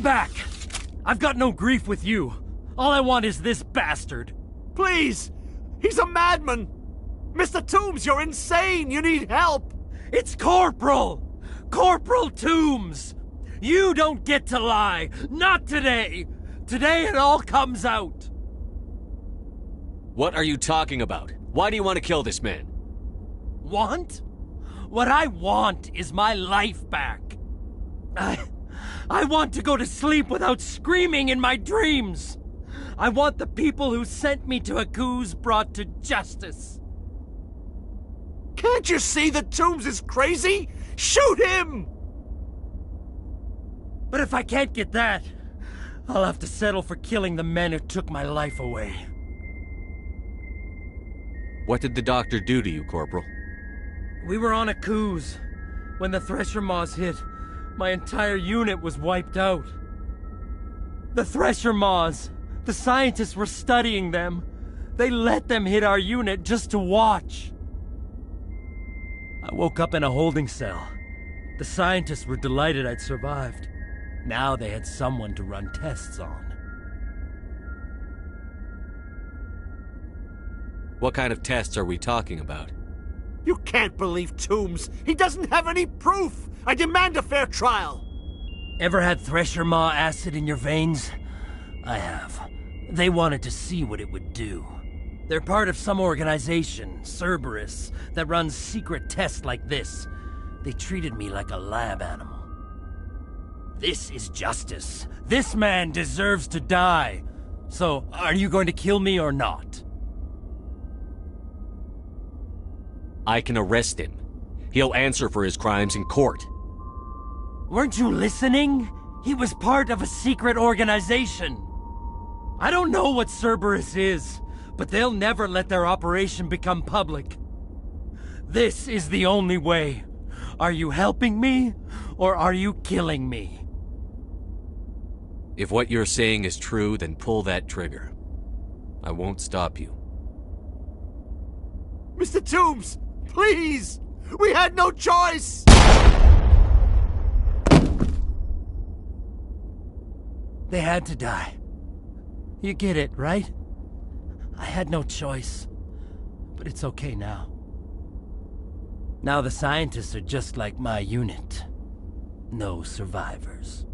back! I've got no grief with you. All I want is this bastard. Please! He's a madman! Mr. Toombs, you're insane! You need help! It's Corporal! Corporal Toombs! You don't get to lie! Not today! Today it all comes out! What are you talking about? Why do you want to kill this man? Want? What I want is my life back. I want to go to sleep without screaming in my dreams. I want the people who sent me to Akuz brought to justice. Can't you see that Toombs is crazy? Shoot him! But if I can't get that, I'll have to settle for killing the men who took my life away. What did the doctor do to you, Corporal? We were on Akuz. When the Thresher Maws hit, my entire unit was wiped out. The Thresher Maws, the scientists were studying them. They let them hit our unit just to watch. I woke up in a holding cell. The scientists were delighted I'd survived. Now they had someone to run tests on. What kind of tests are we talking about? You can't believe Toombs! He doesn't have any proof! I demand a fair trial! Ever had Thresher Maw acid in your veins? I have. They wanted to see what it would do. They're part of some organization, Cerberus, that runs secret tests like this. They treated me like a lab animal. This is justice. This man deserves to die. So, are you going to kill me or not? I can arrest him. He'll answer for his crimes in court. Weren't you listening? He was part of a secret organization. I don't know what Cerberus is, but they'll never let their operation become public. This is the only way. Are you helping me, or are you killing me? If what you're saying is true, then pull that trigger. I won't stop you. Mr. Toombs, please! We had no choice! They had to die. You get it, right? I had no choice. But it's okay now. Now the scientists are just like my unit. No survivors.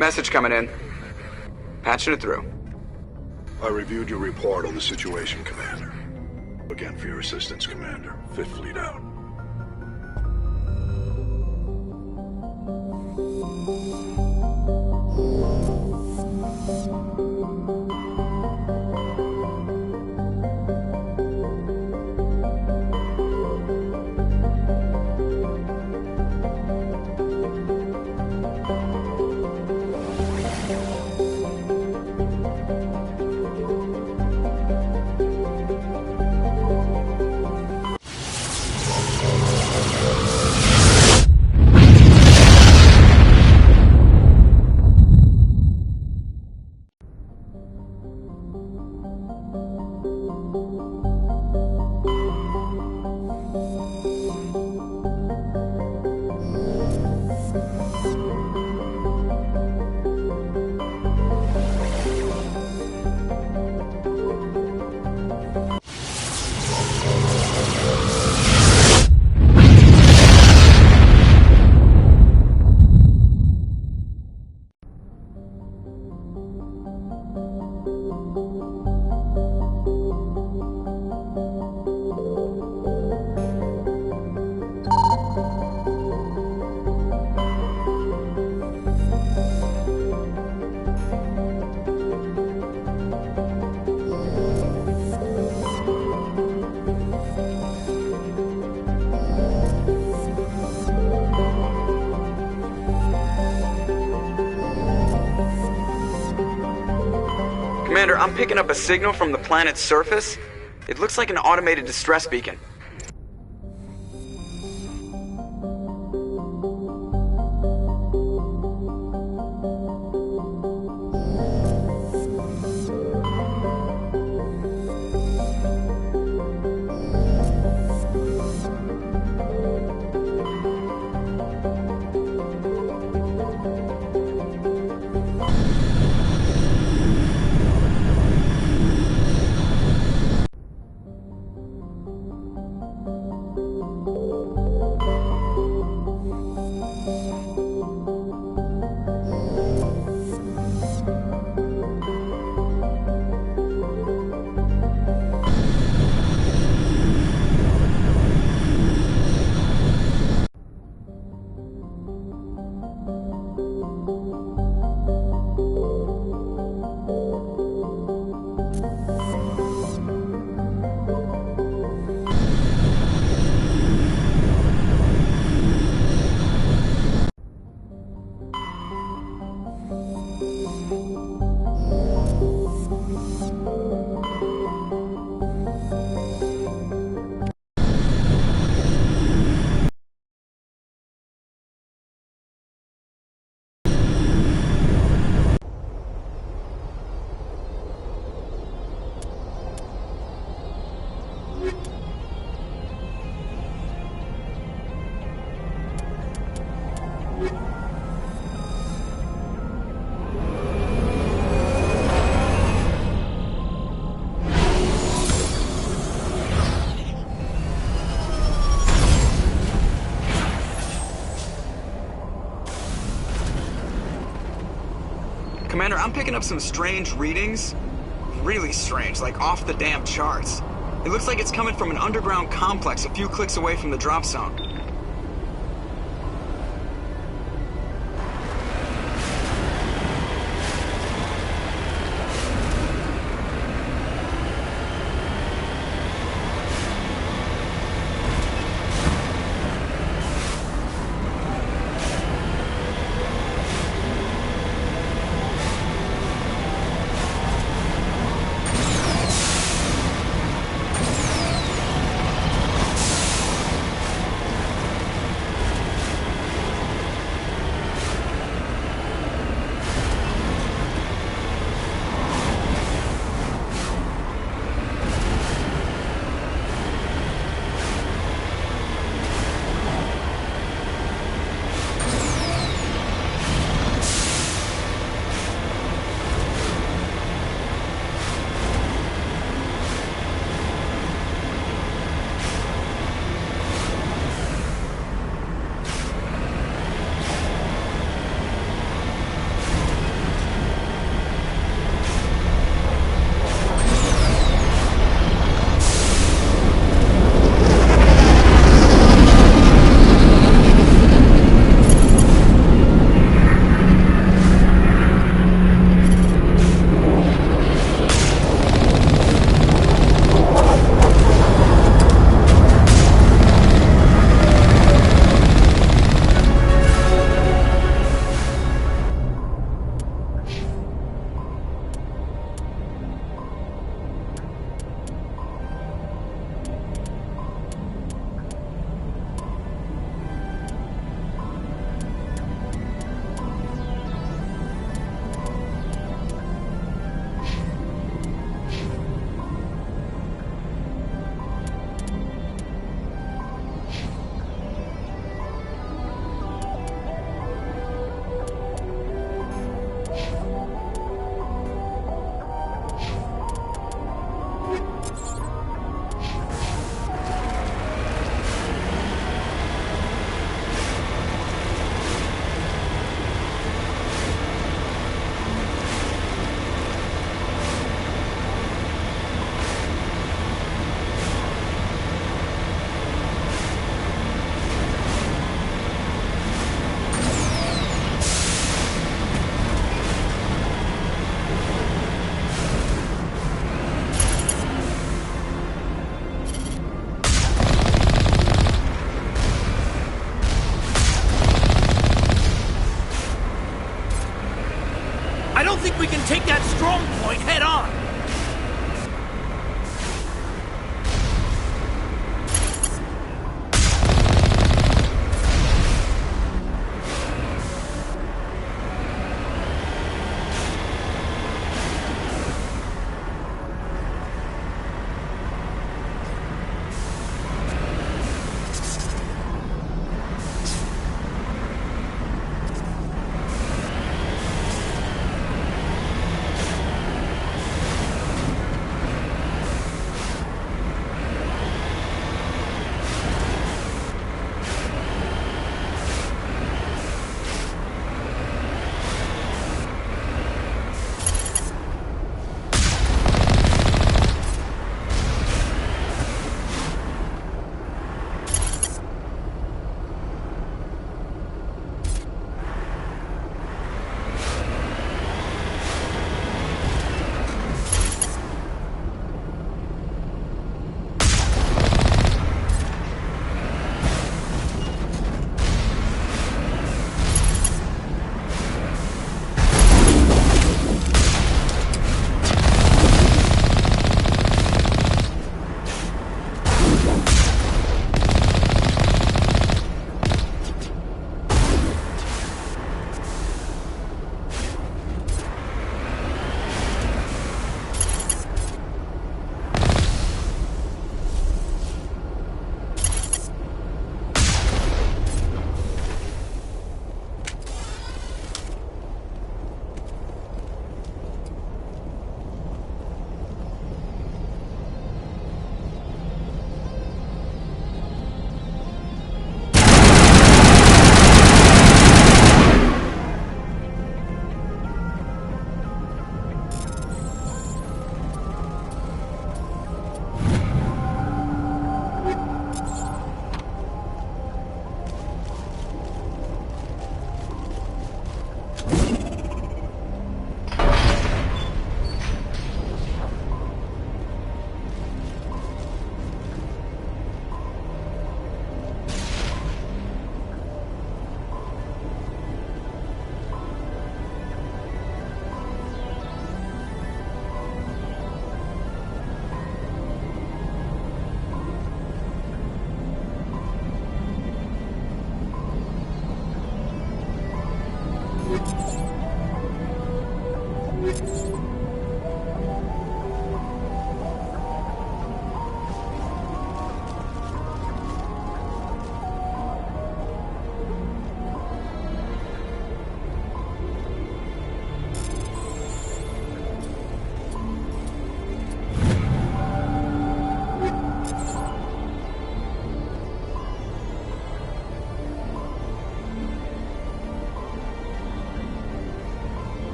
Message coming in. Patching it through. I reviewed your report on the situation, Commander. Again for your assistance, Commander. Fifth Fleet out. Commander, I'm picking up a signal from the planet's surface. It looks like an automated distress beacon. Commander, I'm picking up some strange readings. Really strange, like off the damn charts. It looks like it's coming from an underground complex a few clicks away from the drop zone.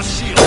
shield!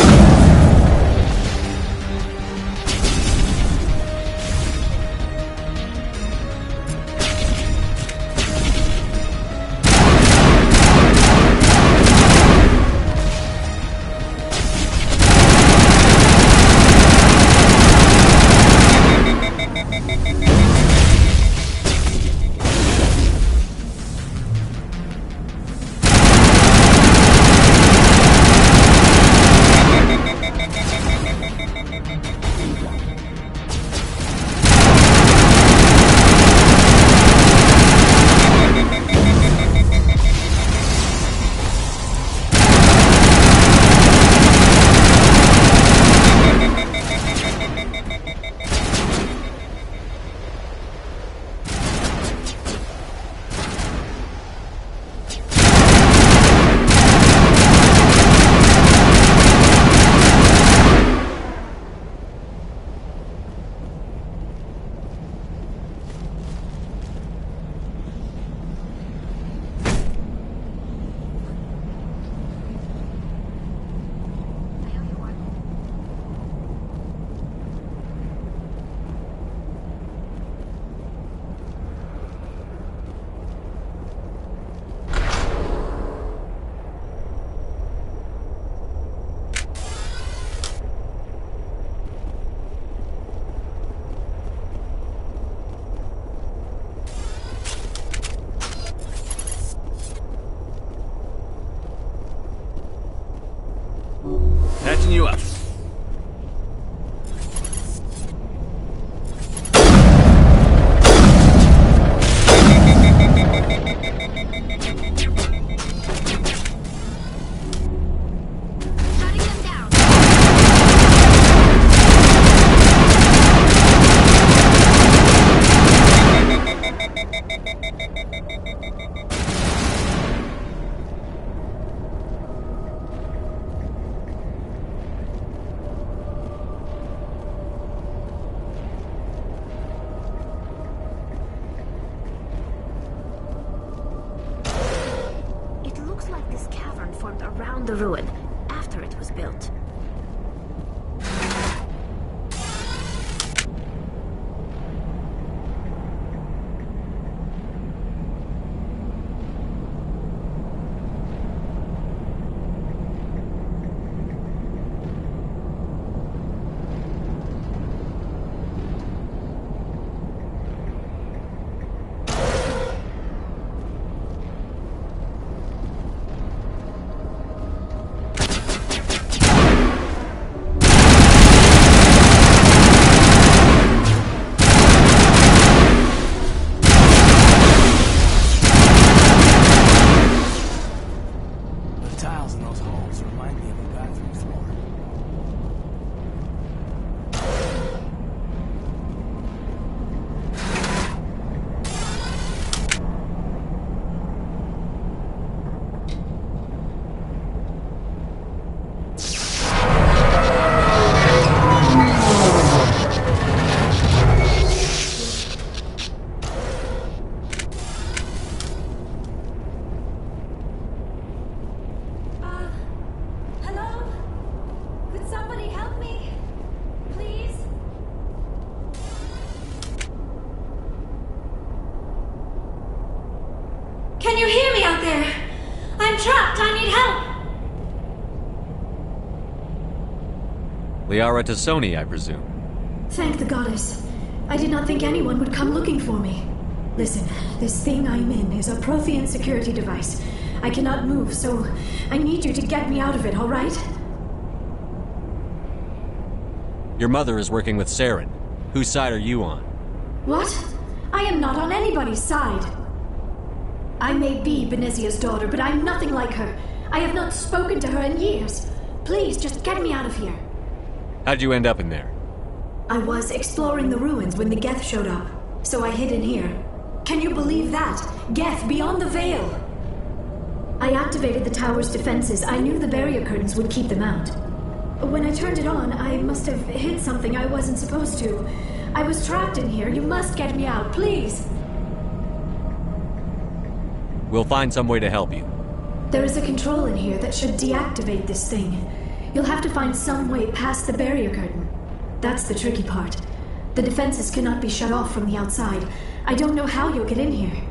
Patching you up. The ruin after it was built. Can you hear me out there? I'm trapped. I need help. Liara Tassoni, I presume. Thank the goddess. I did not think anyone would come looking for me. Listen, this thing I'm in is a Prothean security device. I cannot move, so I need you to get me out of it, all right? Your mother is working with Saren. Whose side are you on? What? I am not on anybody's side. I may be Benezia's daughter, but I'm nothing like her. I have not spoken to her in years. Please, just get me out of here. How'd you end up in there? I was exploring the ruins when the Geth showed up, so I hid in here. Can you believe that? Geth beyond the veil! I activated the tower's defenses. I knew the barrier curtains would keep them out. When I turned it on, I must have hit something I wasn't supposed to. I was trapped in here. You must get me out, please! We'll find some way to help you. There is a control in here that should deactivate this thing. You'll have to find some way past the barrier curtain. That's the tricky part. The defenses cannot be shut off from the outside. I don't know how you'll get in here.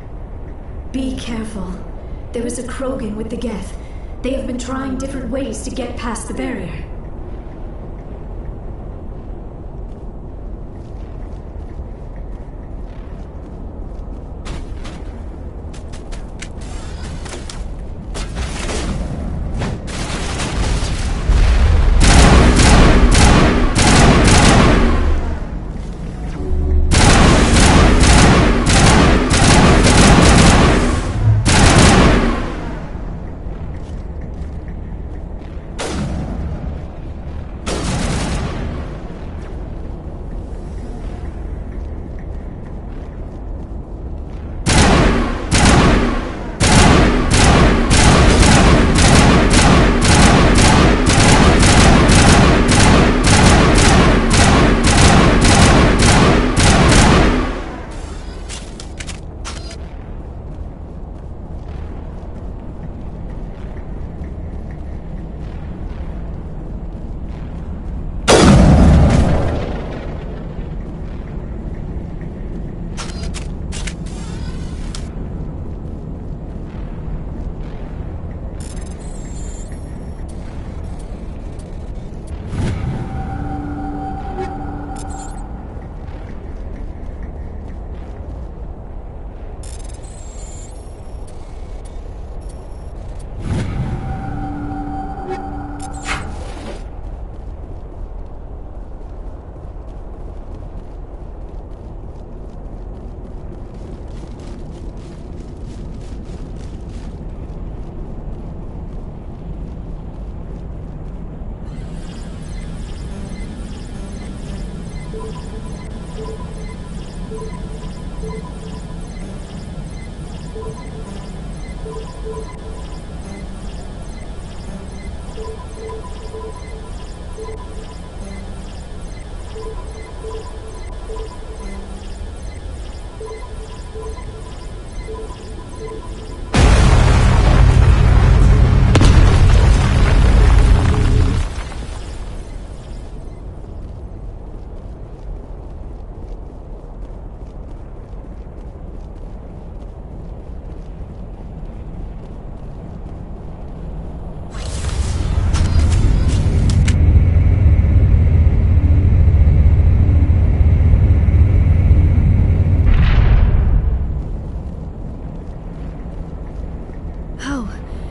Be careful. There is a Krogan with the Geth. They have been trying different ways to get past the barrier.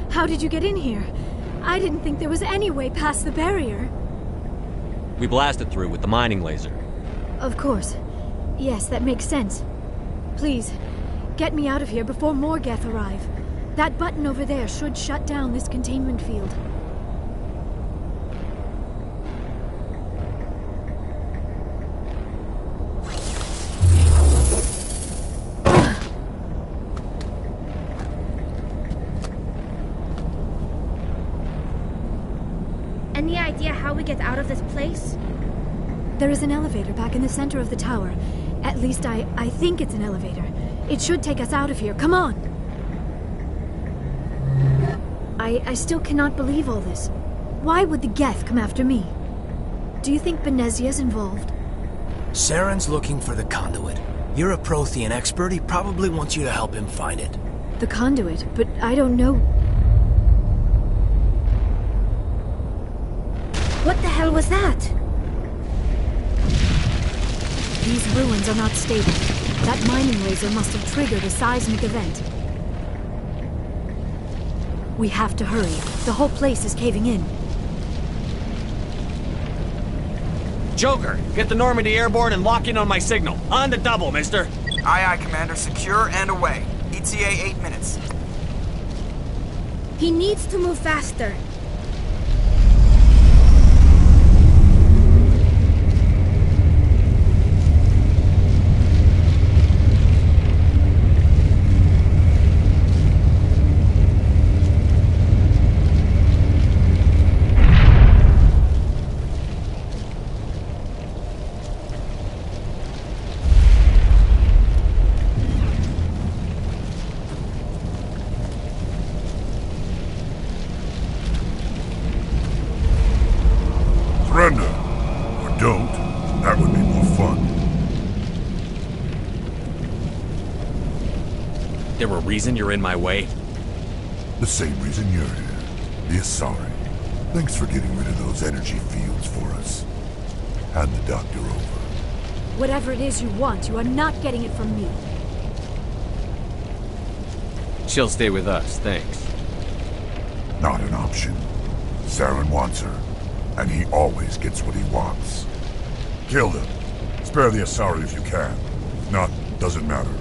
How did you get in here? I didn't think there was any way past the barrier. We blasted through with the mining laser. Of course. Yes, that makes sense. Please, get me out of here before more Geth arrive. That button over there should shut down this containment field. Any idea how we get out of this place? There is an elevator back in the center of the tower. At least I think it's an elevator. It should take us out of here. Come on! I still cannot believe all this. Why would the Geth come after me? Do you think Benezia's involved? Saren's looking for the conduit. You're a Prothean expert. He probably wants you to help him find it. The conduit? But I don't know... What the hell was that? These ruins are not stable. That mining laser must have triggered a seismic event. We have to hurry. The whole place is caving in. Joker, get the Normandy airborne and lock in on my signal. On the double, mister. Aye, aye, Commander. Secure and away. ETA 8 minutes. He needs to move faster. there a reason you're in my way? The same reason you're here. The Asari. Thanks for getting rid of those energy fields for us. Hand the doctor over. Whatever it is you want, you are not getting it from me. She'll stay with us, thanks. Not an option. Saren wants her, and he always gets what he wants. Kill them. Spare the Asari if you can. If not, doesn't matter.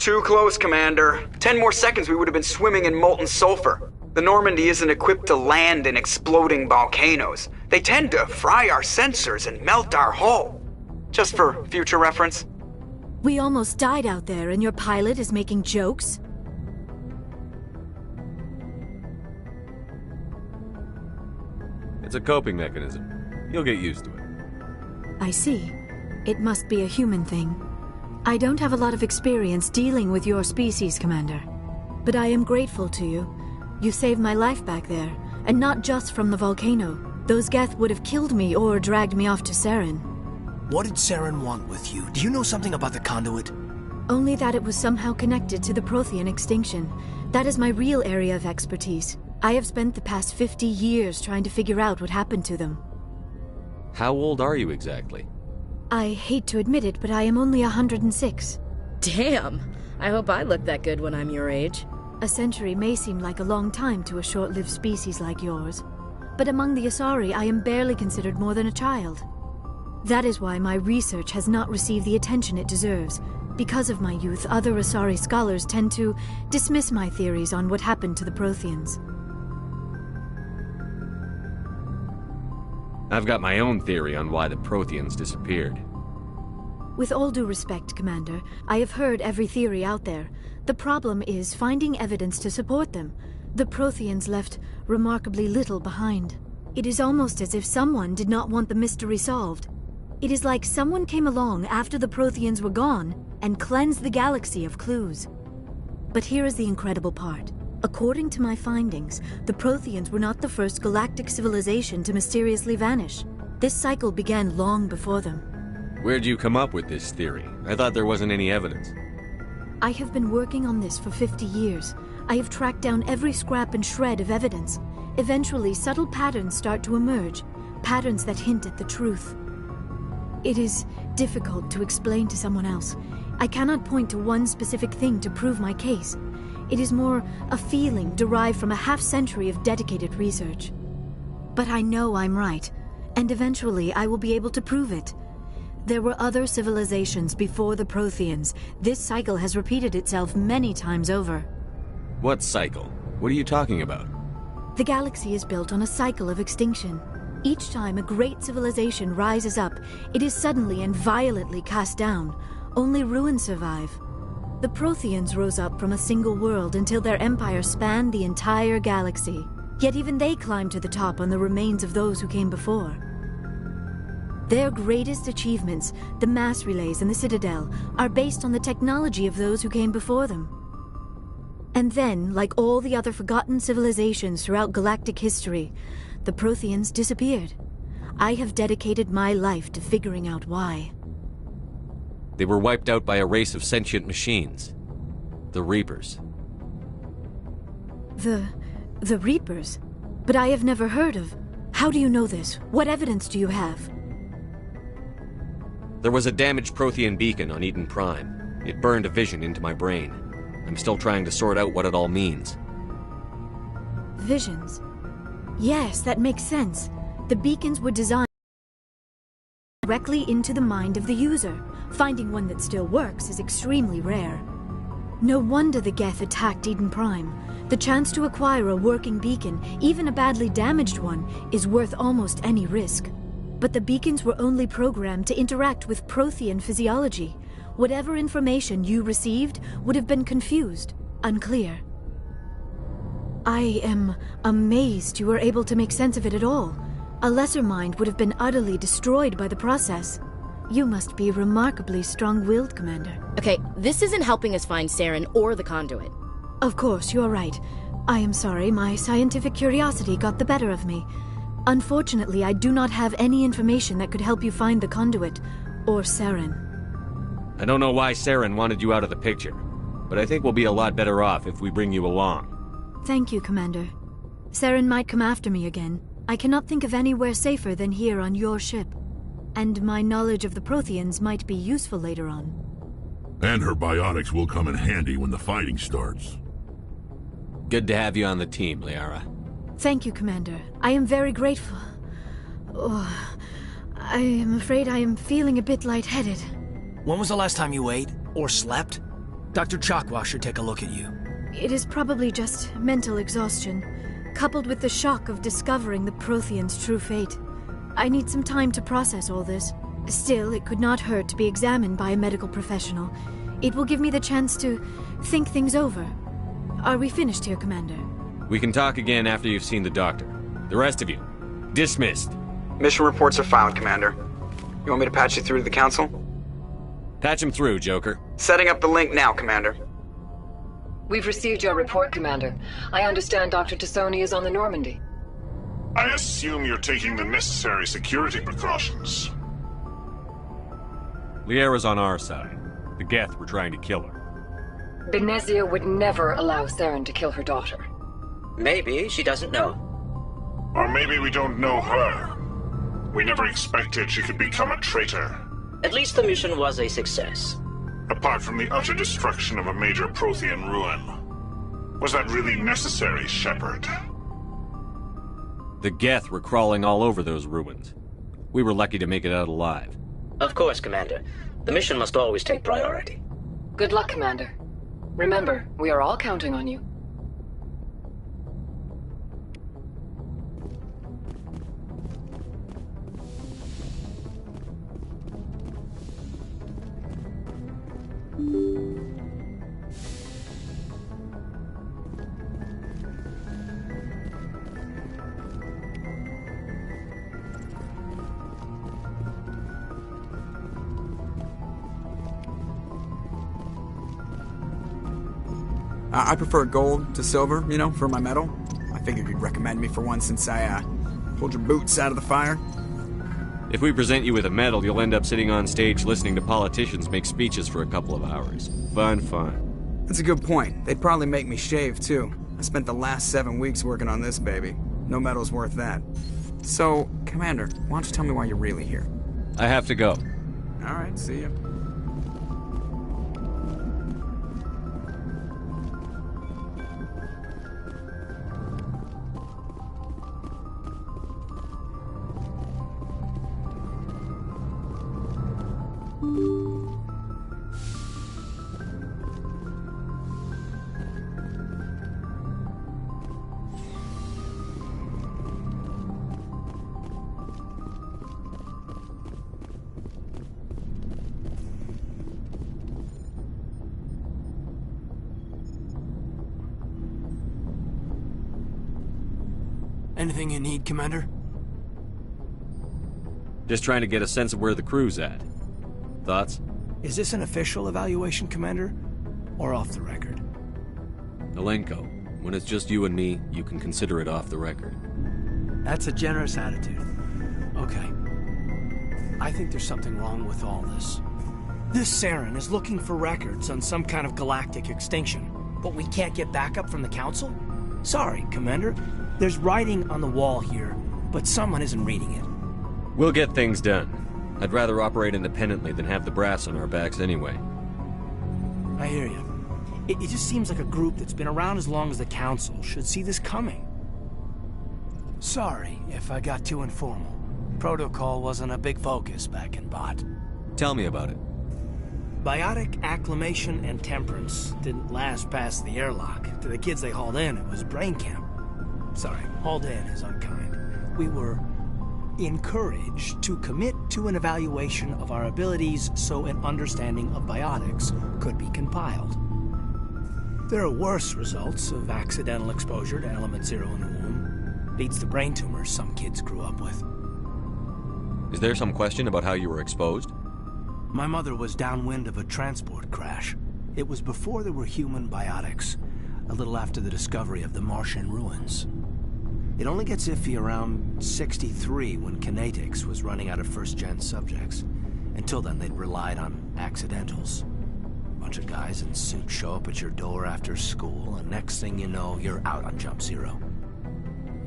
Too close, Commander. 10 more seconds we would have been swimming in molten sulfur. The Normandy isn't equipped to land in exploding volcanoes. They tend to fry our sensors and melt our hull. Just for future reference. We almost died out there, and your pilot is making jokes? It's a coping mechanism. You'll get used to it. I see. It must be a human thing. I don't have a lot of experience dealing with your species, Commander. But I am grateful to you. You saved my life back there, and not just from the volcano. Those Geth would have killed me or dragged me off to Saren. What did Saren want with you? Do you know something about the conduit? Only that it was somehow connected to the Prothean extinction. That is my real area of expertise. I have spent the past 50 years trying to figure out what happened to them. How old are you exactly? I hate to admit it, but I am only 106. Damn! I hope I look that good when I'm your age. A century may seem like a long time to a short-lived species like yours. But among the Asari, I am barely considered more than a child. That is why my research has not received the attention it deserves. Because of my youth, other Asari scholars tend to dismiss my theories on what happened to the Protheans. I've got my own theory on why the Protheans disappeared. With all due respect, Commander, I have heard every theory out there. The problem is finding evidence to support them. The Protheans left remarkably little behind. It is almost as if someone did not want the mystery solved. It is like someone came along after the Protheans were gone and cleansed the galaxy of clues. But here is the incredible part. According to my findings, the Protheans were not the first galactic civilization to mysteriously vanish. This cycle began long before them. Where'd you come up with this theory? I thought there wasn't any evidence. I have been working on this for 50 years. I have tracked down every scrap and shred of evidence. Eventually, subtle patterns start to emerge, patterns that hint at the truth. It is difficult to explain to someone else. I cannot point to one specific thing to prove my case. It is more a feeling derived from a half-century of dedicated research. But I know I'm right, and eventually I will be able to prove it. There were other civilizations before the Protheans. This cycle has repeated itself many times over. What cycle? What are you talking about? The galaxy is built on a cycle of extinction. Each time a great civilization rises up, it is suddenly and violently cast down. Only ruins survive. The Protheans rose up from a single world until their empire spanned the entire galaxy. Yet even they climbed to the top on the remains of those who came before. Their greatest achievements, the mass relays and the Citadel, are based on the technology of those who came before them. And then, like all the other forgotten civilizations throughout galactic history, the Protheans disappeared. I have dedicated my life to figuring out why. They were wiped out by a race of sentient machines. The Reapers. The Reapers? But I have never heard of... How do you know this? What evidence do you have? There was a damaged Prothean beacon on Eden Prime. It burned a vision into my brain. I'm still trying to sort out what it all means. Visions? Yes, that makes sense. The beacons were designed directly into the mind of the user. Finding one that still works is extremely rare. No wonder the Geth attacked Eden Prime. The chance to acquire a working beacon, even a badly damaged one, is worth almost any risk. But the beacons were only programmed to interact with Prothean physiology. Whatever information you received would have been confused, unclear. I am amazed you were able to make sense of it at all. A lesser mind would have been utterly destroyed by the process. You must be remarkably strong-willed, Commander. Okay, this isn't helping us find Saren or the conduit. Of course, you're right. I am sorry, my scientific curiosity got the better of me. Unfortunately, I do not have any information that could help you find the conduit, or Saren. I don't know why Saren wanted you out of the picture, but I think we'll be a lot better off if we bring you along. Thank you, Commander. Saren might come after me again. I cannot think of anywhere safer than here on your ship. And my knowledge of the Protheans might be useful later on. And her biotics will come in handy when the fighting starts. Good to have you on the team, Liara. Thank you, Commander. I am very grateful. Oh, I am afraid I am feeling a bit lightheaded. When was the last time you ate or slept? Dr. Chakwa should take a look at you. It is probably just mental exhaustion, coupled with the shock of discovering the Protheans' true fate. I need some time to process all this. Still, it could not hurt to be examined by a medical professional. It will give me the chance to think things over. Are we finished here, Commander? We can talk again after you've seen the doctor. The rest of you, dismissed. Mission reports are filed, Commander. You want me to patch you through to the Council? Patch him through, Joker. Setting up the link now, Commander. We've received your report, Commander. I understand Dr. Tassoni is on the Normandy. I assume you're taking the necessary security precautions. Liara's on our side. The Geth were trying to kill her. Benezia would never allow Saren to kill her daughter. Maybe she doesn't know. Or maybe we don't know her. We never expected she could become a traitor. At least the mission was a success. Apart from the utter destruction of a major Prothean ruin. Was that really necessary, Shepard? The Geth were crawling all over those ruins. We were lucky to make it out alive. Of course, Commander. The mission must always take priority. Good luck, Commander. Remember, we are all counting on you. I prefer gold to silver, you know, for my medal. I figured you'd recommend me for one since I, pulled your boots out of the fire. If we present you with a medal, you'll end up sitting on stage listening to politicians make speeches for a couple of hours. Fun. That's a good point. They'd probably make me shave, too. I spent the last 7 weeks working on this baby. No medal's worth that. So, Commander, why don't you tell me why you're really here? I have to go. All right, see ya. Anything you need, Commander? Just trying to get a sense of where the crew's at. Thoughts? Is this an official evaluation, Commander? Or off the record? Alenko, when it's just you and me, you can consider it off the record. That's a generous attitude. Okay. I think there's something wrong with all this. This Saren is looking for records on some kind of galactic extinction, but we can't get backup from the Council? Sorry, Commander. There's writing on the wall here, but someone isn't reading it. We'll get things done. I'd rather operate independently than have the brass on our backs anyway. I hear you. It just seems like a group that's been around as long as the Council should see this coming. Sorry if I got too informal. Protocol wasn't a big focus back in Bot. Tell me about it. Biotic acclimation and temperance didn't last past the airlock. To the kids they hauled in, it was brain camp. Sorry, hauled in is unkind. We were encouraged to commit to an evaluation of our abilities so an understanding of biotics could be compiled. There are worse results of accidental exposure to element 0 in the womb. Beats the brain tumors some kids grew up with. Is there some question about how you were exposed? My mother was downwind of a transport crash. It was before there were human biotics, a little after the discovery of the Martian ruins. It only gets iffy around 63 when Kinetics was running out of first-gen subjects. Until then, they'd relied on accidentals. Bunch of guys in suits show up at your door after school, and next thing you know, you're out on Jump Zero.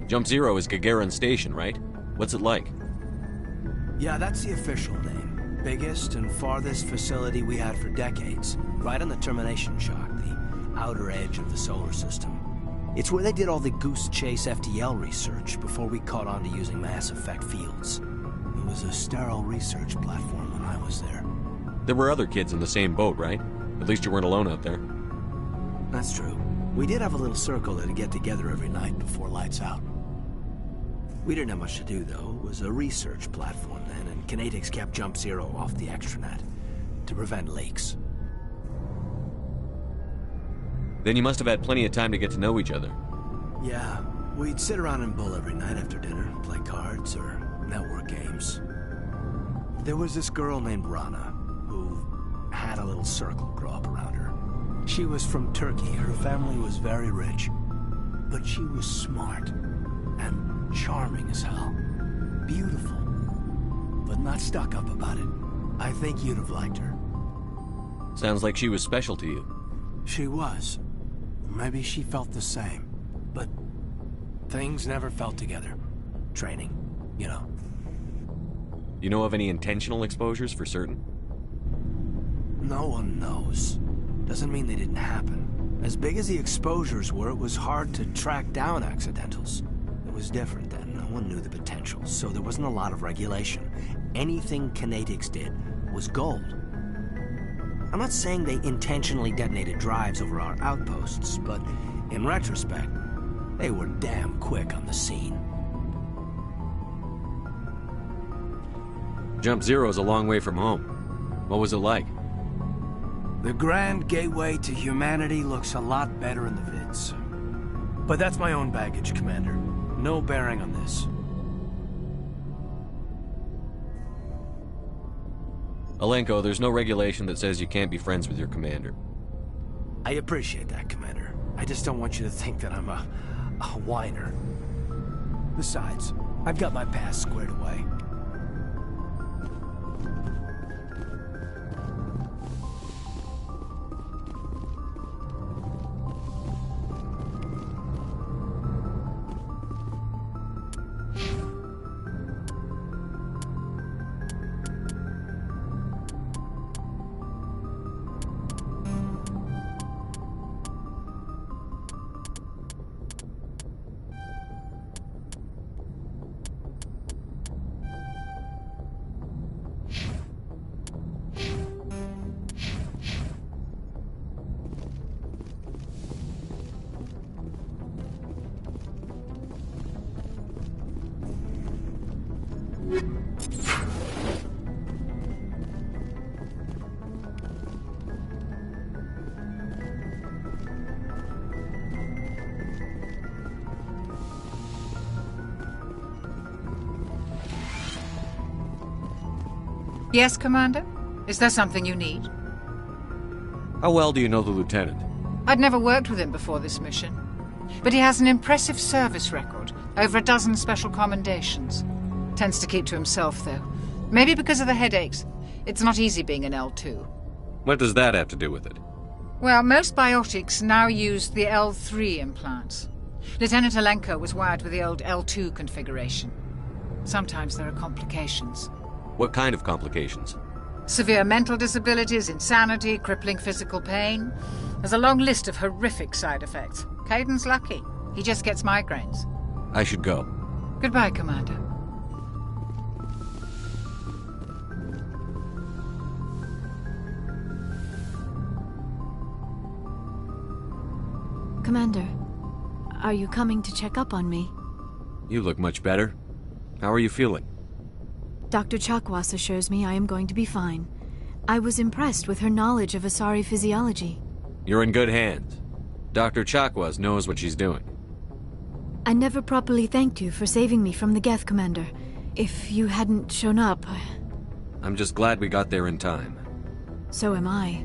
Jump Zero is Gagarin Station, right? What's it like? Yeah, that's the official name. Biggest and farthest facility we had for decades. Right on the termination shock, the outer edge of the solar system. It's where they did all the Goose Chase FTL research before we caught on to using mass effect fields. It was a sterile research platform when I was there. There were other kids in the same boat, right? At least you weren't alone out there. That's true. We did have a little circle that'd get together every night before lights out. We didn't have much to do, though. It was a research platform then, and Kinetics kept Jump Zero off the extranet to prevent leaks. Then you must have had plenty of time to get to know each other. Yeah, we'd sit around and bull every night after dinner, play cards or network games. There was this girl named Rana, who had a little circle grow up around her. She was from Turkey. Her family was very rich. But she was smart and charming as hell. Beautiful, but not stuck up about it. I think you'd have liked her. Sounds like she was special to you. She was. Maybe she felt the same. But things never felt together. Training, you know. You know of any intentional exposures for certain? No one knows. Doesn't mean they didn't happen. As big as the exposures were, it was hard to track down accidentals. It was different then. No one knew the potential, so there wasn't a lot of regulation. Anything Kinetics did was gold. I'm not saying they intentionally detonated drives over our outposts, but in retrospect, they were damn quick on the scene. Jump Zero's a long way from home. What was it like? The grand gateway to humanity looks a lot better in the vids. But that's my own baggage, Commander. No bearing on this. Alenko, there's no regulation that says you can't be friends with your commander. I appreciate that, Commander. I just don't want you to think that I'm a whiner. Besides, I've got my past squared away. Yes, Commander? Is there something you need? How well do you know the lieutenant? I'd never worked with him before this mission, but he has an impressive service record, over a dozen special commendations. Tends to keep to himself, though. Maybe because of the headaches. It's not easy being an L2. What does that have to do with it? Well, most biotics now use the L3 implants. Lieutenant Alenko was wired with the old L2 configuration. Sometimes there are complications. What kind of complications? Severe mental disabilities, insanity, crippling physical pain. There's a long list of horrific side effects. Caden's lucky. He just gets migraines. I should go. Goodbye, Commander. Commander, are you coming to check up on me? You look much better. How are you feeling? Dr. Chakwas assures me I am going to be fine. I was impressed with her knowledge of Asari physiology. You're in good hands. Dr. Chakwas knows what she's doing. I never properly thanked you for saving me from the Geth, Commander. If you hadn't shown up... I'm just glad we got there in time. So am I.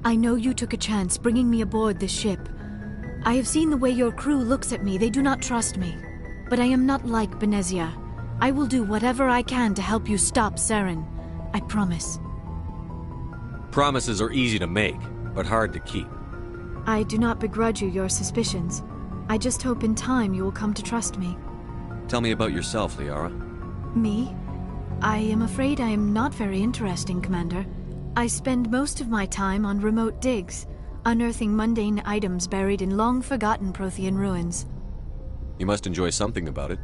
I know you took a chance bringing me aboard this ship. I have seen the way your crew looks at me. They do not trust me. But I am not like Benezia. I will do whatever I can to help you stop Saren. I promise. Promises are easy to make, but hard to keep. I do not begrudge you your suspicions. I just hope in time you will come to trust me. Tell me about yourself, Liara. Me? I am afraid I am not very interesting, Commander. I spend most of my time on remote digs, unearthing mundane items buried in long-forgotten Prothean ruins. You must enjoy something about it.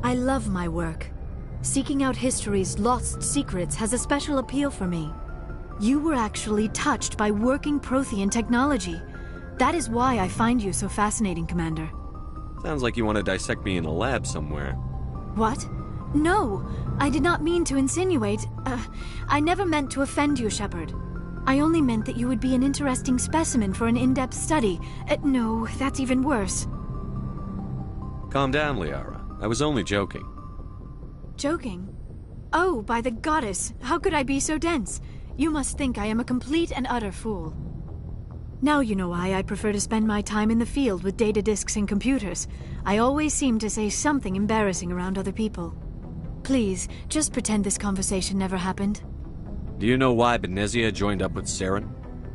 I love my work. Seeking out history's lost secrets has a special appeal for me. You were actually touched by working Prothean technology. That is why I find you so fascinating, Commander. Sounds like you want to dissect me in a lab somewhere. What? No! I did not mean to insinuate. I never meant to offend you, Shepard. I only meant that you would be an interesting specimen for an in-depth study. No, that's even worse. Calm down, Liara. I was only joking. Joking? Oh, by the goddess, how could I be so dense? You must think I am a complete and utter fool. Now you know why I prefer to spend my time in the field with data disks and computers. I always seem to say something embarrassing around other people. Please, just pretend this conversation never happened. Do you know why Benezia joined up with Saren?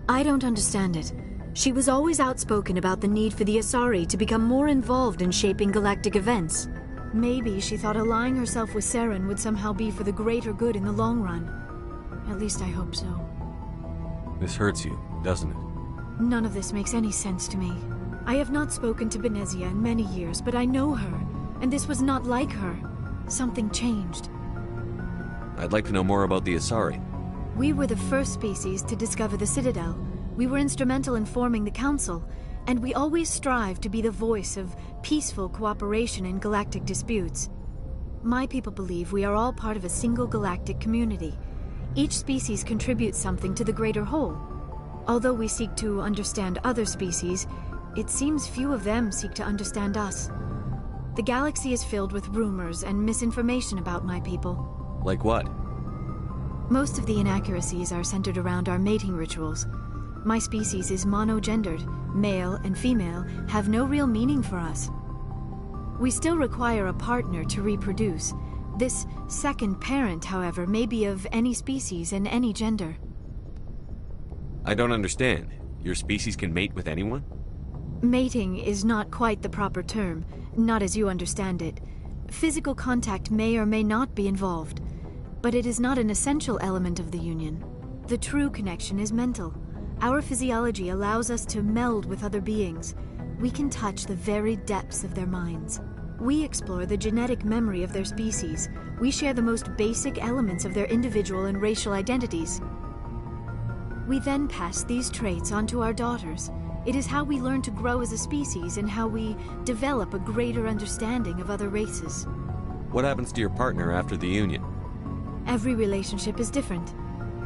I don't understand it. She was always outspoken about the need for the Asari to become more involved in shaping galactic events. Maybe she thought allying herself with Saren would somehow be for the greater good in the long run. At least I hope so. This hurts you, doesn't it? None of this makes any sense to me. I have not spoken to Benezia in many years, but I know her, and this was not like her. Something changed. I'd like to know more about the Asari. We were the first species to discover the Citadel. We were instrumental in forming the Council, and we always strive to be the voice of peaceful cooperation in galactic disputes. My people believe we are all part of a single galactic community. Each species contributes something to the greater whole. Although we seek to understand other species, it seems few of them seek to understand us. The galaxy is filled with rumors and misinformation about my people. Like what? Most of the inaccuracies are centered around our mating rituals. My species is monogendered. Male and female have no real meaning for us. We still require a partner to reproduce. This second parent, however, may be of any species and any gender. I don't understand. Your species can mate with anyone? Mating is not quite the proper term, not as you understand it. Physical contact may or may not be involved, but it is not an essential element of the union. The true connection is mental. Our physiology allows us to meld with other beings. We can touch the very depths of their minds. We explore the genetic memory of their species. We share the most basic elements of their individual and racial identities. We then pass these traits on to our daughters. It is how we learn to grow as a species and how we develop a greater understanding of other races. What happens to your partner after the union? Every relationship is different.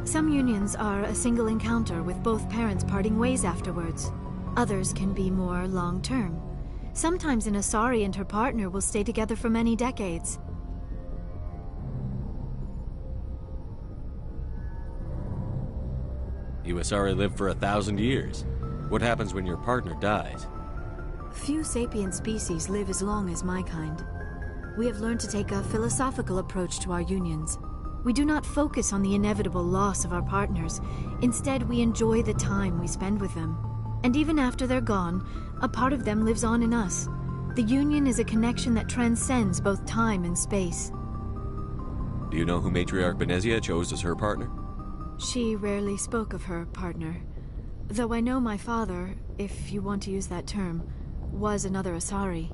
Some unions are a single encounter with both parents parting ways afterwards. Others can be more long-term. Sometimes an Asari and her partner will stay together for many decades. You Asari live for 1,000 years. What happens when your partner dies? Few sapient species live as long as my kind. We have learned to take a philosophical approach to our unions. We do not focus on the inevitable loss of our partners. Instead, we enjoy the time we spend with them. And even after they're gone, a part of them lives on in us. The union is a connection that transcends both time and space. Do you know who Matriarch Benezia chose as her partner? She rarely spoke of her partner. Though I know my father, if you want to use that term, was another Asari.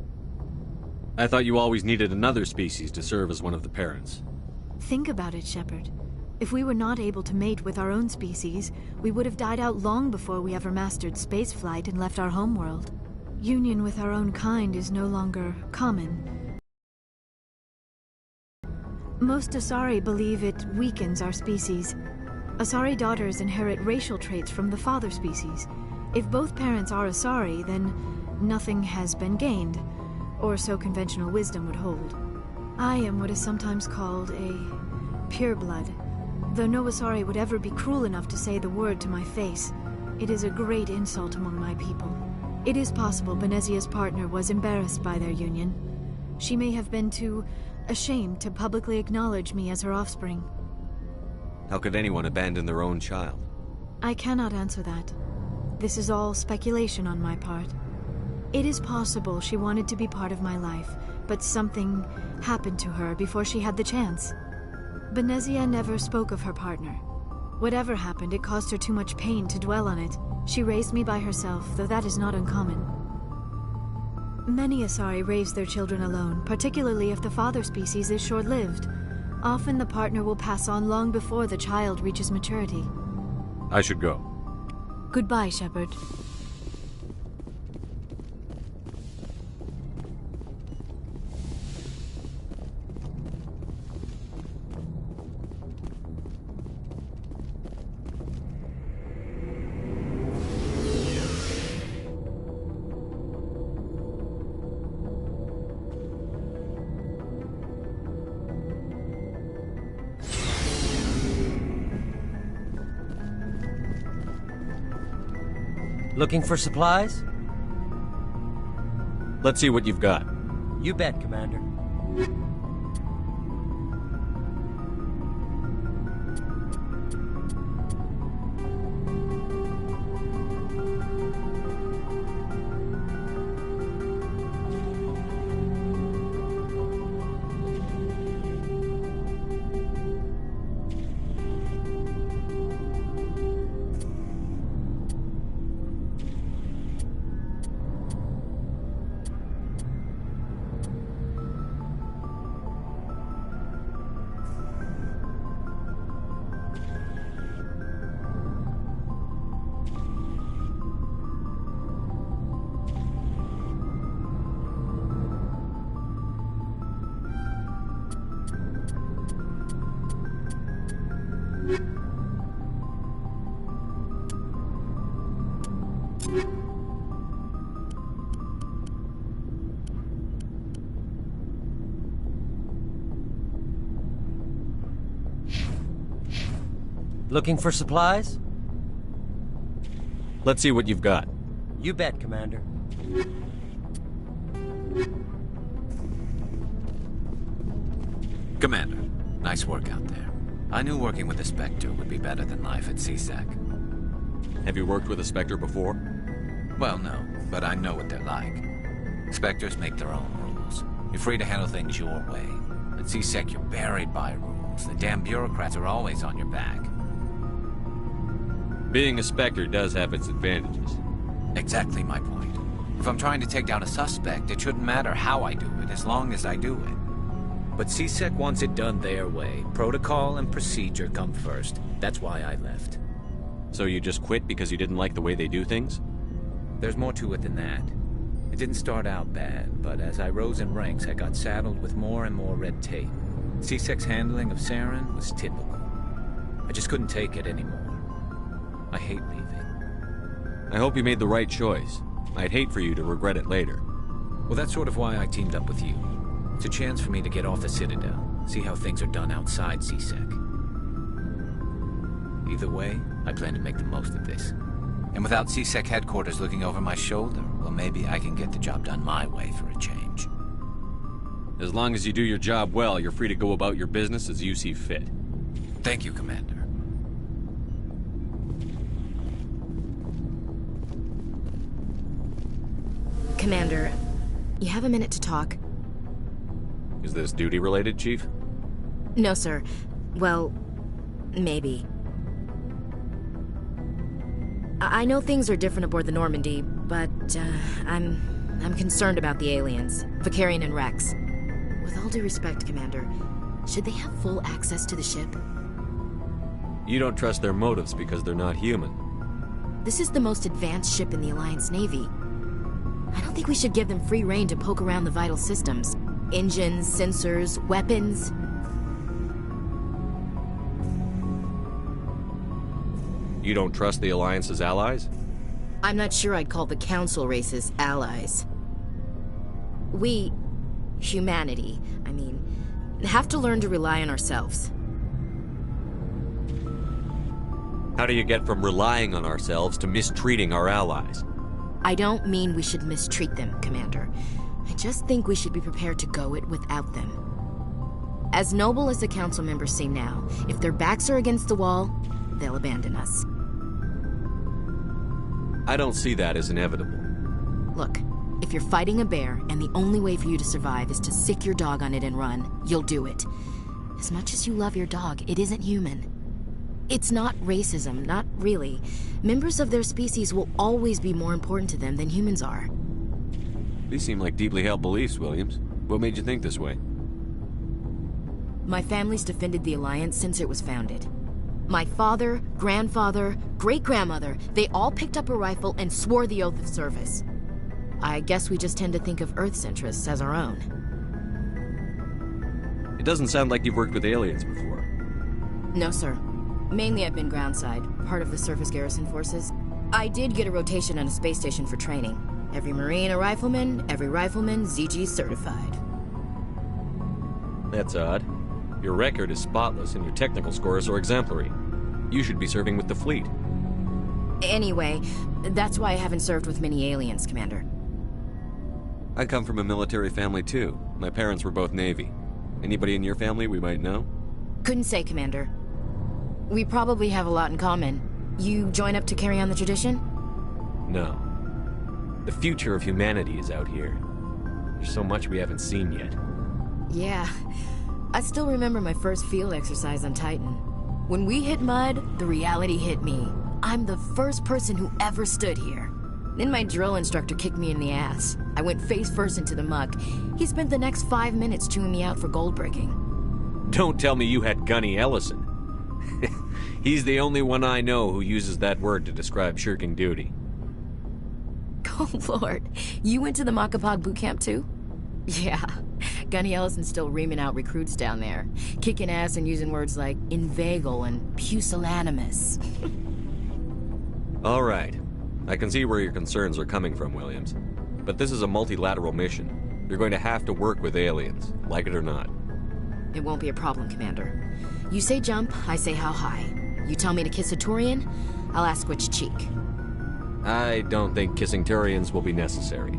I thought you always needed another species to serve as one of the parents. Think about it, Shepard. If we were not able to mate with our own species, we would have died out long before we ever mastered spaceflight and left our homeworld. Union with our own kind is no longer common. Most Asari believe it weakens our species. Asari daughters inherit racial traits from the father species. If both parents are Asari, then nothing has been gained, or so conventional wisdom would hold. I am what is sometimes called a pureblood. Though no Asari would ever be cruel enough to say the word to my face, it is a great insult among my people. It is possible Benezia's partner was embarrassed by their union. She may have been too ashamed to publicly acknowledge me as her offspring. How could anyone abandon their own child? I cannot answer that. This is all speculation on my part. It is possible she wanted to be part of my life, but something happened to her before she had the chance. Benezia never spoke of her partner. Whatever happened, it caused her too much pain to dwell on it. She raised me by herself, though that is not uncommon. Many Asari raise their children alone, particularly if the father species is short-lived. Often the partner will pass on long before the child reaches maturity. I should go. Goodbye, Shepard. Looking for supplies? Let's see what you've got. You bet, Commander. Looking for supplies? Let's see what you've got. You bet, Commander. Commander, nice work out there. I knew working with the Spectre would be better than life at CSEC. Have you worked with a Spectre before? Well, no, but I know what they're like. Spectres make their own rules. You're free to handle things your way. At CSEC, you're buried by rules. The damn bureaucrats are always on your back. Being a Spectre does have its advantages. Exactly my point. If I'm trying to take down a suspect, it shouldn't matter how I do it, as long as I do it. But CSEC wants it done their way. Protocol and procedure come first. That's why I left. So you just quit because you didn't like the way they do things? There's more to it than that. It didn't start out bad, but as I rose in ranks, I got saddled with more and more red tape. CSEC's handling of Saren was typical. I just couldn't take it anymore. I hate leaving. I hope you made the right choice. I'd hate for you to regret it later. Well, that's sort of why I teamed up with you. It's a chance for me to get off the Citadel, see how things are done outside CSEC. Either way, I plan to make the most of this. And without C-Sec headquarters looking over my shoulder, well, maybe I can get the job done my way for a change. As long as you do your job well, you're free to go about your business as you see fit. Thank you, Commander. Commander, you have a minute to talk? Is this duty-related, Chief? No, sir. Well, maybe. I know things are different aboard the Normandy, but I'm concerned about the aliens, Vicarian and Rex. With all due respect, Commander, should they have full access to the ship? You don't trust their motives because they're not human. This is the most advanced ship in the Alliance Navy. I don't think we should give them free rein to poke around the vital systems. Engines, sensors, weapons. You don't trust the Alliance's allies? I'm not sure I'd call the Council races allies. We, humanity, I mean, have to learn to rely on ourselves. How do you get from relying on ourselves to mistreating our allies? I don't mean we should mistreat them, Commander. I just think we should be prepared to go it without them. As noble as the Council members seem now, if their backs are against the wall, they'll abandon us. I don't see that as inevitable. Look, if you're fighting a bear and the only way for you to survive is to sick your dog on it and run, you'll do it. As much as you love your dog, it isn't human. It's not racism, not really. Members of their species will always be more important to them than humans are. These seem like deeply held beliefs, Williams. What made you think this way? My family's defended the Alliance since it was founded. My father, grandfather, great-grandmother, they all picked up a rifle and swore the oath of service. I guess we just tend to think of Earth's interests as our own. It doesn't sound like you've worked with aliens before. No, sir. Mainly I've been groundside, part of the surface garrison forces. I did get a rotation on a space station for training. Every Marine a rifleman, every rifleman ZG certified. That's odd. Your record is spotless and your technical scores are exemplary. You should be serving with the fleet. Anyway, that's why I haven't served with many aliens, Commander. I come from a military family too. My parents were both Navy. Anybody in your family we might know? Couldn't say, Commander. We probably have a lot in common. You join up to carry on the tradition? No. The future of humanity is out here. There's so much we haven't seen yet. Yeah. I still remember my first field exercise on Titan. When we hit mud, the reality hit me. I'm the first person who ever stood here. Then my drill instructor kicked me in the ass. I went face first into the muck. He spent the next 5 minutes chewing me out for gold breaking. Don't tell me you had Gunny Ellison. He's the only one I know who uses that word to describe shirking duty. Oh, Lord. You went to the Makapog boot camp, too? Yeah. Gunny Ellison's still reaming out recruits down there. Kicking ass and using words like inveigle and pusillanimous. All right. I can see where your concerns are coming from, Williams. But this is a multilateral mission. You're going to have to work with aliens, like it or not. It won't be a problem, Commander. You say jump, I say how high. You tell me to kiss a Turian, I'll ask which cheek. I don't think kissing Turians will be necessary.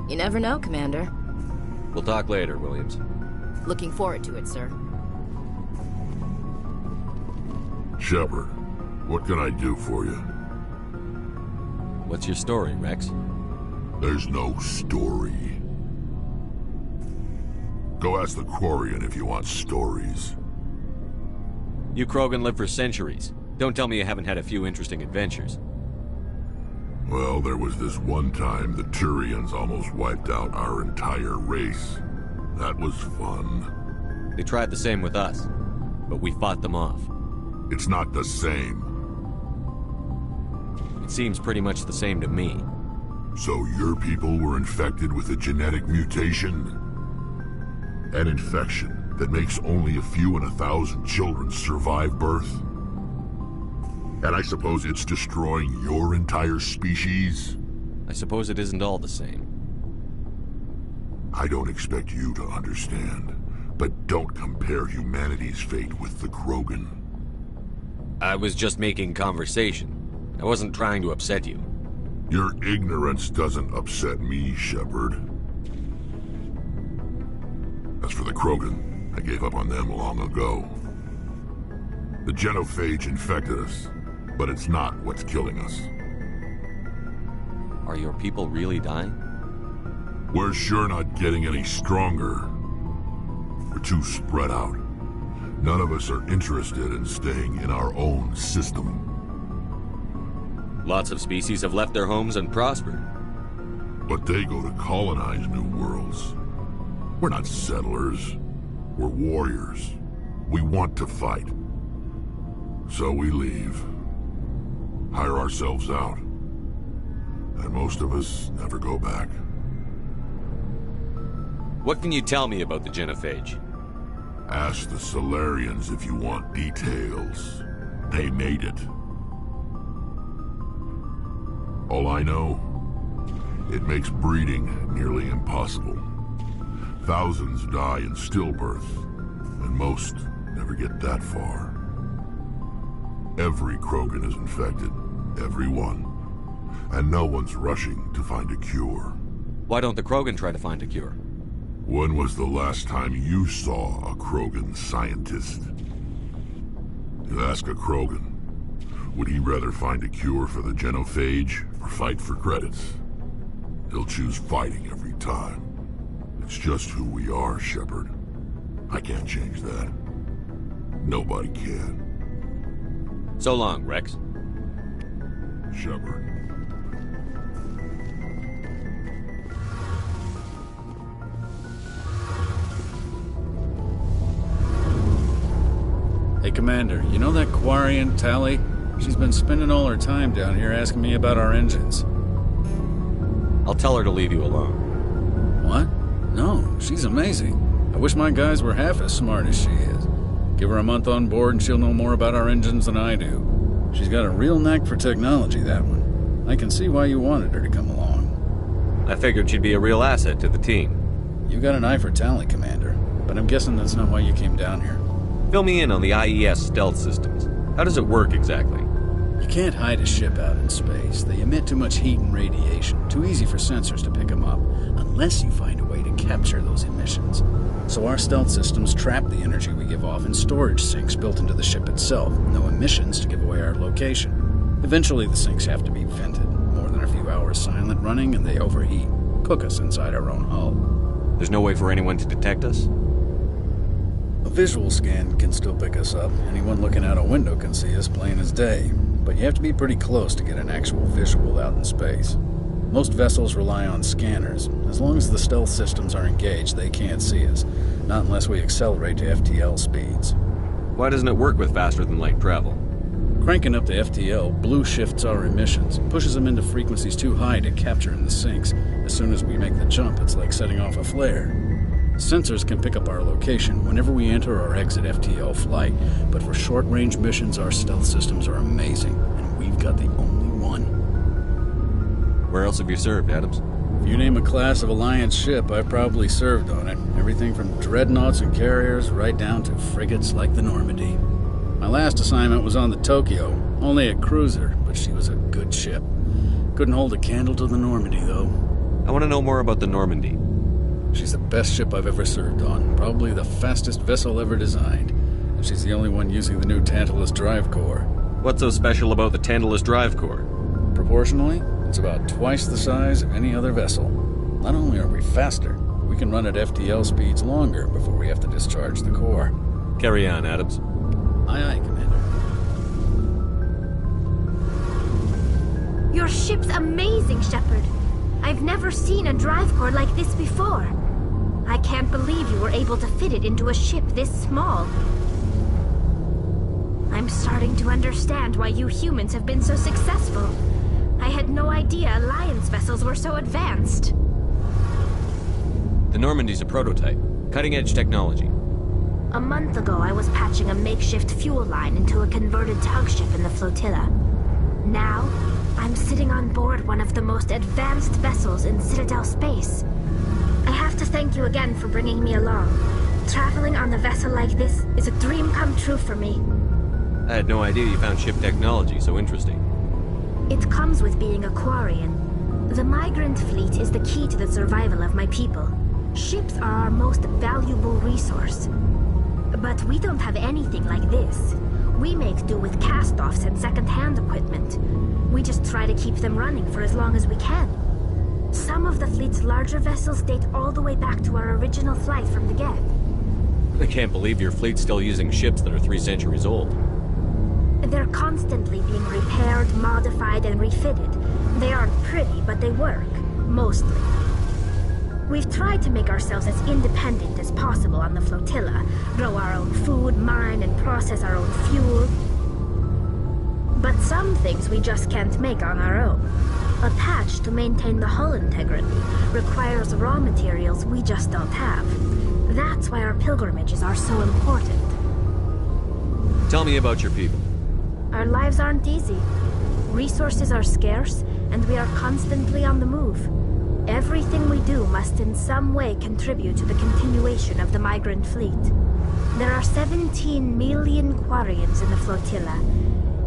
You never know, Commander. We'll talk later, Williams. Looking forward to it, sir. Shepard, what can I do for you? What's your story, Rex? There's no story. Go ask the Quarian if you want stories. You Krogan live for centuries. Don't tell me you haven't had a few interesting adventures. Well, there was this one time the Turians almost wiped out our entire race. That was fun. They tried the same with us, but we fought them off. It's not the same. It seems pretty much the same to me. So your people were infected with a genetic mutation? An infection that makes only a few in 1,000 children survive birth? And I suppose it's destroying your entire species? I suppose it isn't all the same. I don't expect you to understand, but don't compare humanity's fate with the Krogan. I was just making conversation. I wasn't trying to upset you. Your ignorance doesn't upset me, Shepard. As for the Krogan, I gave up on them long ago. The genophage infected us, but it's not what's killing us. Are your people really dying? We're sure not getting any stronger. We're too spread out. None of us are interested in staying in our own system. Lots of species have left their homes and prospered. But they go to colonize new worlds. We're not settlers. We're warriors. We want to fight. So we leave. Hire ourselves out. And most of us never go back. What can you tell me about the genophage? Ask the Solarians if you want details. They made it. All I know, it makes breeding nearly impossible. Thousands die in stillbirth, and most never get that far. Every Krogan is infected, every one. And no one's rushing to find a cure. Why don't the Krogan try to find a cure? When was the last time you saw a Krogan scientist? You ask a Krogan, would he rather find a cure for the genophage or fight for credits? He'll choose fighting every time. It's just who we are, Shepard. I can't change that. Nobody can. So long, Rex. Shepard. Hey, Commander, you know that Quarian, Tally? She's been spending all her time down here asking me about our engines. I'll tell her to leave you alone. What? No, she's amazing. I wish my guys were half as smart as she is. Give her a month on board and she'll know more about our engines than I do. She's got a real knack for technology, that one. I can see why you wanted her to come along. I figured she'd be a real asset to the team. You got an eye for Tally, Commander, but I'm guessing that's not why you came down here. Fill me in on the IES stealth systems. How does it work exactly? You can't hide a ship out in space. They emit too much heat and radiation. Too easy for sensors to pick them up, unless you find a way to capture those emissions. So our stealth systems trap the energy we give off in storage sinks built into the ship itself. No emissions to give away our location. Eventually the sinks have to be vented. More than a few hours silent running and they overheat. Cook us inside our own hull. There's no way for anyone to detect us? A visual scan can still pick us up. Anyone looking out a window can see us plain as day. But you have to be pretty close to get an actual visual out in space. Most vessels rely on scanners. As long as the stealth systems are engaged, they can't see us. Not unless we accelerate to FTL speeds. Why doesn't it work with faster-than-light travel? Cranking up to FTL blue shifts our emissions, pushes them into frequencies too high to capture in the sinks. As soon as we make the jump, it's like setting off a flare. Sensors can pick up our location whenever we enter or exit FTL flight, but for short-range missions, our stealth systems are amazing, and we've got the only one. Where else have you served, Adams? If you name a class of Alliance ship, I've probably served on it. Everything from dreadnoughts and carriers right down to frigates like the Normandy. My last assignment was on the Tokyo, only a cruiser, but she was a good ship. Couldn't hold a candle to the Normandy, though. I want to know more about the Normandy. She's the best ship I've ever served on, probably the fastest vessel ever designed. And she's the only one using the new Tantalus drive core. What's so special about the Tantalus drive core? Proportionally, it's about twice the size of any other vessel. Not only are we faster, we can run at FTL speeds longer before we have to discharge the core. Carry on, Adams. Aye, aye, Commander. Your ship's amazing, Shepard. I've never seen a drive core like this before. I can't believe you were able to fit it into a ship this small. I'm starting to understand why you humans have been so successful. I had no idea Alliance vessels were so advanced. The Normandy's a prototype. Cutting-edge technology. A month ago, I was patching a makeshift fuel line into a converted tug ship in the flotilla. Now, I'm sitting on board one of the most advanced vessels in Citadel space. I have to thank you again for bringing me along. Traveling on a vessel like this is a dream come true for me. I had no idea you found ship technology so interesting. It comes with being a Quarian. The migrant fleet is the key to the survival of my people. Ships are our most valuable resource. But we don't have anything like this. We make do with cast-offs and second-hand equipment. We just try to keep them running for as long as we can. Some of the fleet's larger vessels date all the way back to our original flight from the Geth. I can't believe your fleet's still using ships that are 3 centuries old. They're constantly being repaired, modified, and refitted. They aren't pretty, but they work. Mostly. We've tried to make ourselves as independent as possible on the flotilla, grow our own food, mine and process our own fuel. But some things we just can't make on our own. A patch to maintain the hull integrity requires raw materials we just don't have. That's why our pilgrimages are so important. Tell me about your people. Our lives aren't easy. Resources are scarce, and we are constantly on the move. Everything we do must in some way contribute to the continuation of the migrant fleet. There are 17 million Quarians in the flotilla,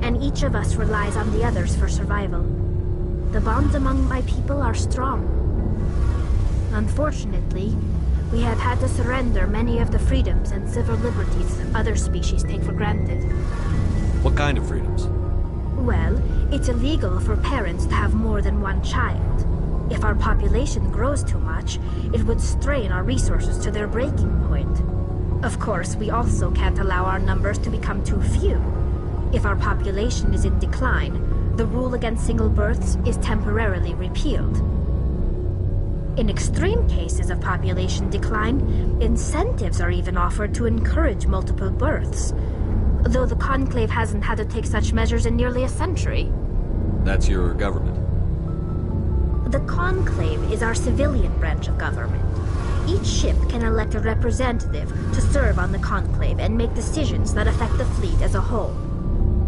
and each of us relies on the others for survival. The bonds among my people are strong. Unfortunately, we have had to surrender many of the freedoms and civil liberties other species take for granted. What kind of freedoms? Well, it's illegal for parents to have more than one child. If our population grows too much, it would strain our resources to their breaking point. Of course, we also can't allow our numbers to become too few. If our population is in decline, the rule against single births is temporarily repealed. In extreme cases of population decline, incentives are even offered to encourage multiple births, though the Conclave hasn't had to take such measures in nearly a century. That's your government. The Conclave is our civilian branch of government. Each ship can elect a representative to serve on the Conclave and make decisions that affect the fleet as a whole.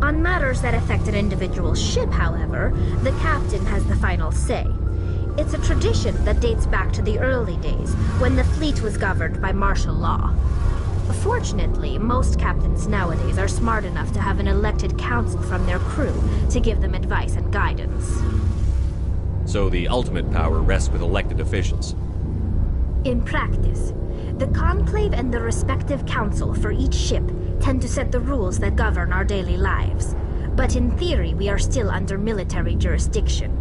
On matters that affect an individual ship, however, the captain has the final say. It's a tradition that dates back to the early days, when the fleet was governed by martial law. Fortunately, most captains nowadays are smart enough to have an elected council from their crew to give them advice and guidance. So the ultimate power rests with elected officials. In practice, the Conclave and the respective council for each ship tend to set the rules that govern our daily lives. But in theory, we are still under military jurisdiction.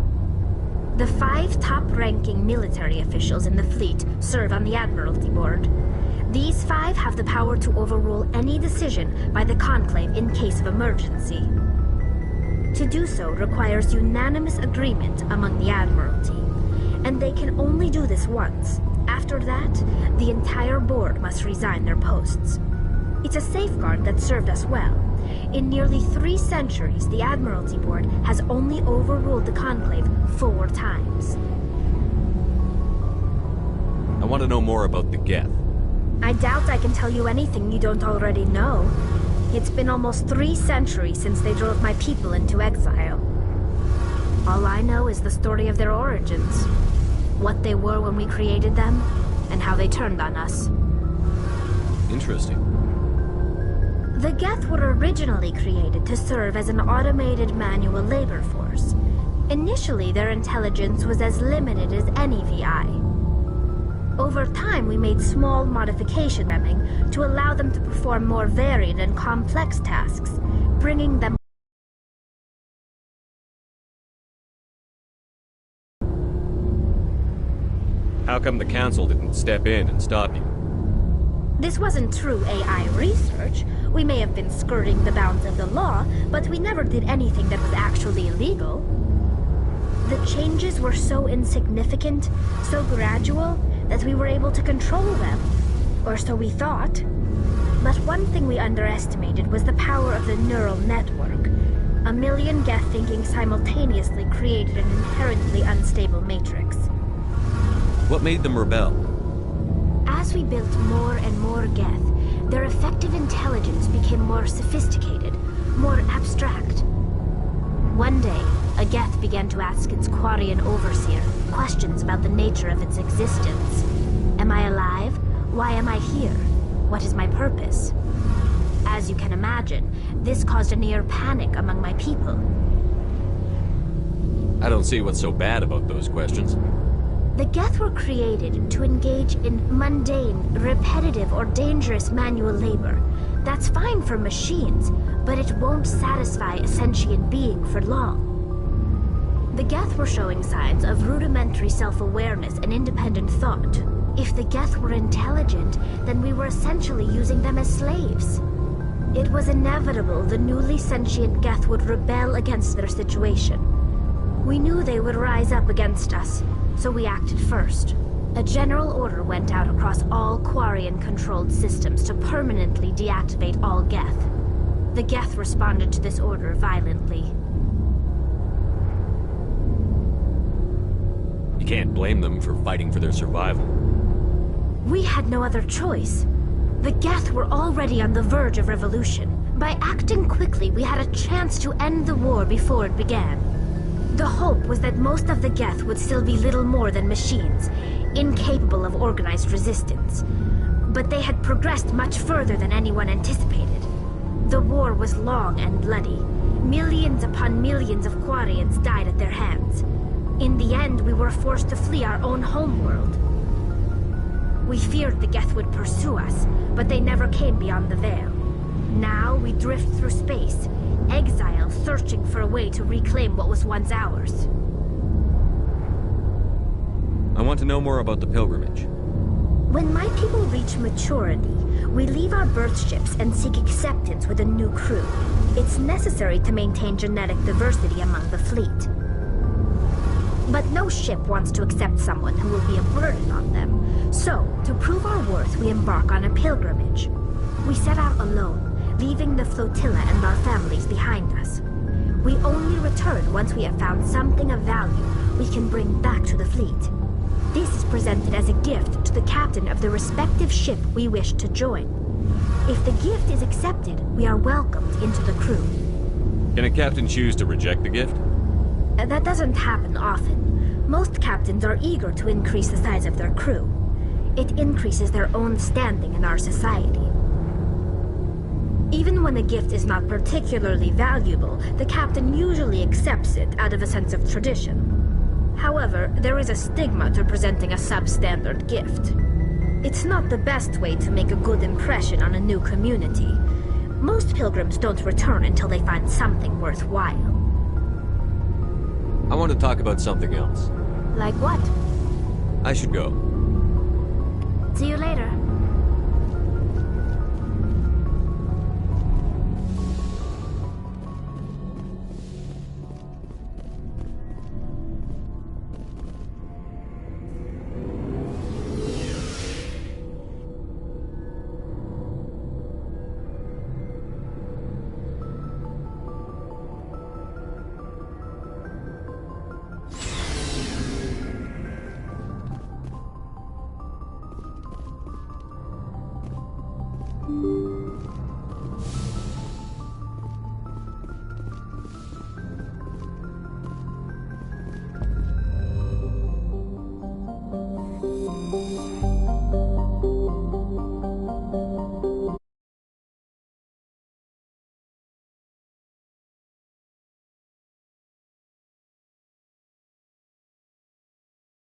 The 5 top-ranking military officials in the fleet serve on the Admiralty Board. These 5 have the power to overrule any decision by the Conclave in case of emergency. To do so requires unanimous agreement among the Admiralty, and they can only do this once. After that, the entire board must resign their posts. It's a safeguard that served us well. In nearly 3 centuries, the Admiralty Board has only overruled the Conclave 4 times. I want to know more about the Geth. I doubt I can tell you anything you don't already know. It's been almost 3 centuries since they drove my people into exile. All I know is the story of their origins. What they were when we created them, and how they turned on us. Interesting. The Geth were originally created to serve as an automated manual labor force. Initially, their intelligence was as limited as any VI. Over time, we made small modifications to allow them to perform more varied and complex tasks, bringing them. How come the council didn't step in and stop you? This wasn't true AI research. We may have been skirting the bounds of the law, but we never did anything that was actually illegal. The changes were so insignificant, so gradual, that we were able to control them. Or so we thought. But one thing we underestimated was the power of the neural network. A million Geth thinking simultaneously created an inherently unstable matrix. What made them rebel? As we built more and more Geth, their effective intelligence became more sophisticated, more abstract. One day, a Geth began to ask its Quarian overseer questions about the nature of its existence. Am I alive? Why am I here? What is my purpose? As you can imagine, this caused a near panic among my people. I don't see what's so bad about those questions. The Geth were created to engage in mundane, repetitive, or dangerous manual labor. That's fine for machines, but it won't satisfy a sentient being for long. The Geth were showing signs of rudimentary self-awareness and independent thought. If the Geth were intelligent, then we were essentially using them as slaves. It was inevitable the newly sentient Geth would rebel against their situation. We knew they would rise up against us, so we acted first. A general order went out across all Quarian-controlled systems to permanently deactivate all Geth. The Geth responded to this order violently. You can't blame them for fighting for their survival. We had no other choice. The Geth were already on the verge of revolution. By acting quickly, we had a chance to end the war before it began. The hope was that most of the Geth would still be little more than machines, incapable of organized resistance. But they had progressed much further than anyone anticipated. The war was long and bloody. Millions upon millions of Quarians died at their hands. In the end, we were forced to flee our own homeworld. We feared the Geth would pursue us, but they never came beyond the Veil. Now we drift through space, exile searching for a way to reclaim what was once ours. I want to know more about the pilgrimage. When my people reach maturity, we leave our birth ships and seek acceptance with a new crew. It's necessary to maintain genetic diversity among the fleet. But no ship wants to accept someone who will be a burden on them. So, to prove our worth, we embark on a pilgrimage. We set out alone, leaving the flotilla and our families behind us. We only return once we have found something of value we can bring back to the fleet. This is presented as a gift to the captain of the respective ship we wish to join. If the gift is accepted, we are welcomed into the crew. Can a captain choose to reject the gift? That doesn't happen often. Most captains are eager to increase the size of their crew. It increases their own standing in our society. Even when the gift is not particularly valuable, the captain usually accepts it out of a sense of tradition. However, there is a stigma to presenting a substandard gift. It's not the best way to make a good impression on a new community. Most pilgrims don't return until they find something worthwhile. I want to talk about something else. Like what? I should go. See you later. you